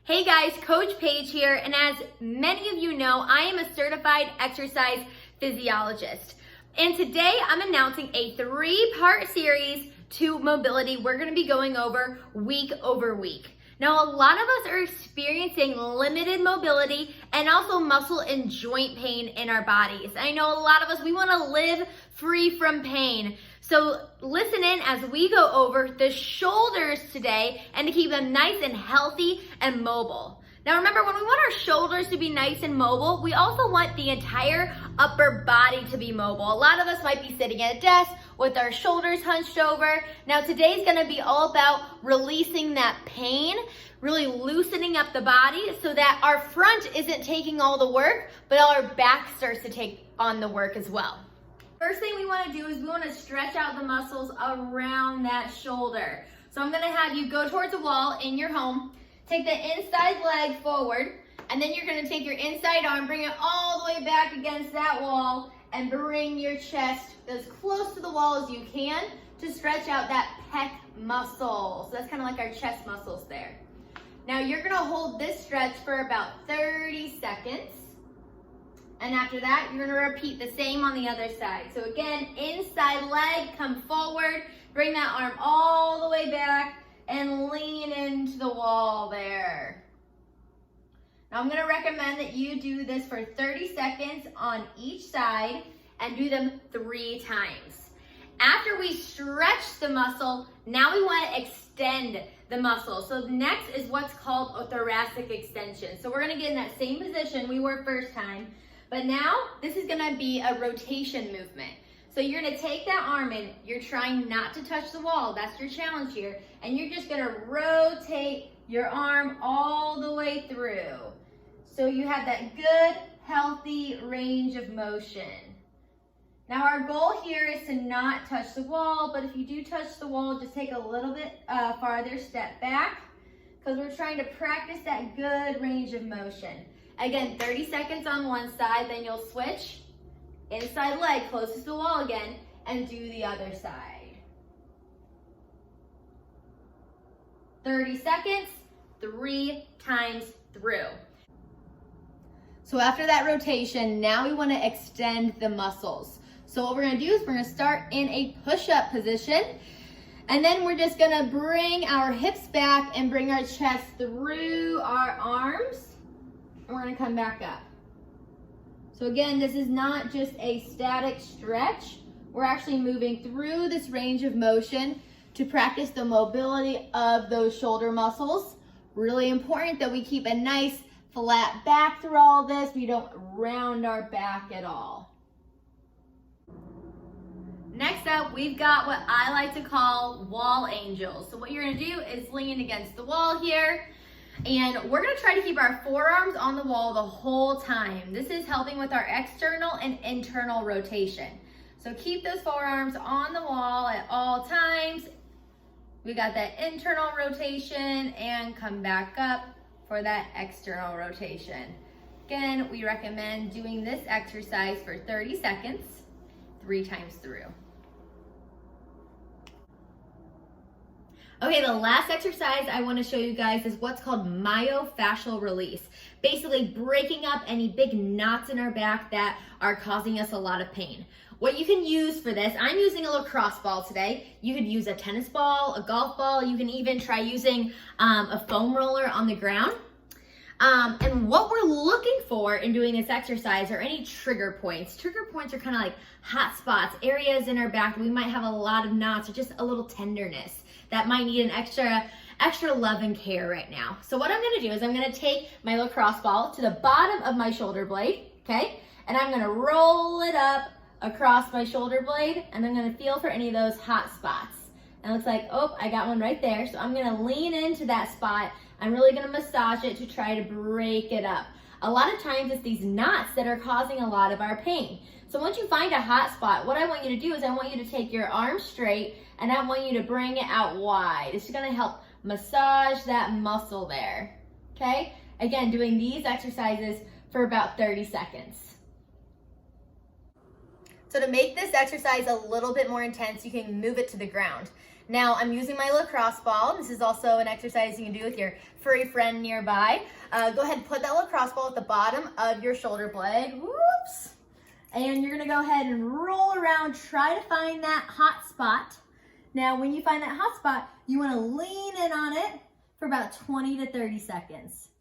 Hey guys, Coach Paige here, and as many of you know, I am a certified exercise physiologist. And today I'm announcing a 3-part series to mobility we're gonna be going over week. Now, a lot of us are experiencing limited mobility and also muscle and joint pain in our bodies. I know a lot of us, we wanna live free from pain. So listen in as we go over the shoulders today and to keep them nice and healthy and mobile. Now remember, when we want our shoulders to be nice and mobile, we also want the entire upper body to be mobile. A lot of us might be sitting at a desk with our shoulders hunched over. Now today's gonna be all about releasing that pain, really loosening up the body so that our front isn't taking all the work, but our back starts to take on the work as well. First thing we want to do is we want to stretch out the muscles around that shoulder. So I'm going to have you go towards the wall in your home, take the inside leg forward, and then you're going to take your inside arm, bring it all the way back against that wall, and bring your chest as close to the wall as you can to stretch out that pec muscle. So that's kind of like our chest muscles there. Now you're going to hold this stretch for about 30 seconds. And after that, you're gonna repeat the same on the other side. So again, inside leg, come forward, bring that arm all the way back and lean into the wall there. Now I'm gonna recommend that you do this for 30 seconds on each side and do them 3 times. After we stretch the muscle, now we wanna extend the muscle. So next is what's called a thoracic extension. So we're gonna get in that same position we were first time. But now, this is gonna be a rotation movement. So you're gonna take that arm in, you're trying not to touch the wall, that's your challenge here, and you're just gonna rotate your arm all the way through. So you have that good, healthy range of motion. Now our goal here is to not touch the wall, but if you do touch the wall, just take a little bit farther step back, because we're trying to practice that good range of motion. Again, 30 seconds on one side, then you'll switch, inside leg closest to the wall again, and do the other side. 30 seconds, 3 times through. So after that rotation, now we want to extend the muscles. So what we're going to do is we're going to start in a push-up position, and then we're just going to bring our hips back and bring our chest through our arms. We're gonna come back up. So again, this is not just a static stretch. We're actually moving through this range of motion to practice the mobility of those shoulder muscles. Really important that we keep a nice flat back through all this. We don't round our back at all. Next up, we've got what I like to call wall angels. So what you're gonna do is lean against the wall here. And we're gonna try to keep our forearms on the wall the whole time. This is helping with our external and internal rotation. So keep those forearms on the wall at all times. We got that internal rotation and come back up for that external rotation. Again, we recommend doing this exercise for 30 seconds, 3 times through. Okay, the last exercise I want to show you guys is what's called myofascial release. Basically breaking up any big knots in our back that are causing us a lot of pain. What you can use for this, I'm using a lacrosse ball today. You could use a tennis ball, a golf ball. You can even try using a foam roller on the ground. And what we're looking for in doing this exercise are any trigger points. Trigger points are kind of like hot spots, areas in our back that we might have a lot of knots or just a little tenderness that might need an extra love and care right now. So what I'm gonna do is I'm gonna take my lacrosse ball to the bottom of my shoulder blade, okay? And I'm gonna roll it up across my shoulder blade, and I'm gonna feel for any of those hot spots. And it looks like, oh, I got one right there. So I'm gonna lean into that spot. I'm really gonna massage it to try to break it up. A lot of times it's these knots that are causing a lot of our pain. So once you find a hot spot, what I want you to do is I want you to take your arm straight and I want you to bring it out wide. It's gonna help massage that muscle there, okay? Again, doing these exercises for about 30 seconds. So to make this exercise a little bit more intense, you can move it to the ground. Now I'm using my lacrosse ball. This is also an exercise you can do with your furry friend nearby. Go ahead and put that lacrosse ball at the bottom of your shoulder blade. Whoops. And you're gonna go ahead and roll around, try to find that hot spot. Now, when you find that hot spot, you wanna lean in on it for about 20 to 30 seconds.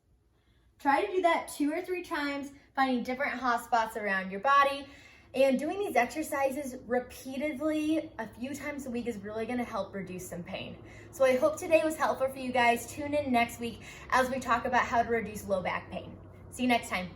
Try to do that 2 or 3 times, finding different hot spots around your body. And doing these exercises repeatedly a few times a week is really gonna help reduce some pain. So I hope today was helpful for you guys. Tune in next week as we talk about how to reduce low back pain. See you next time.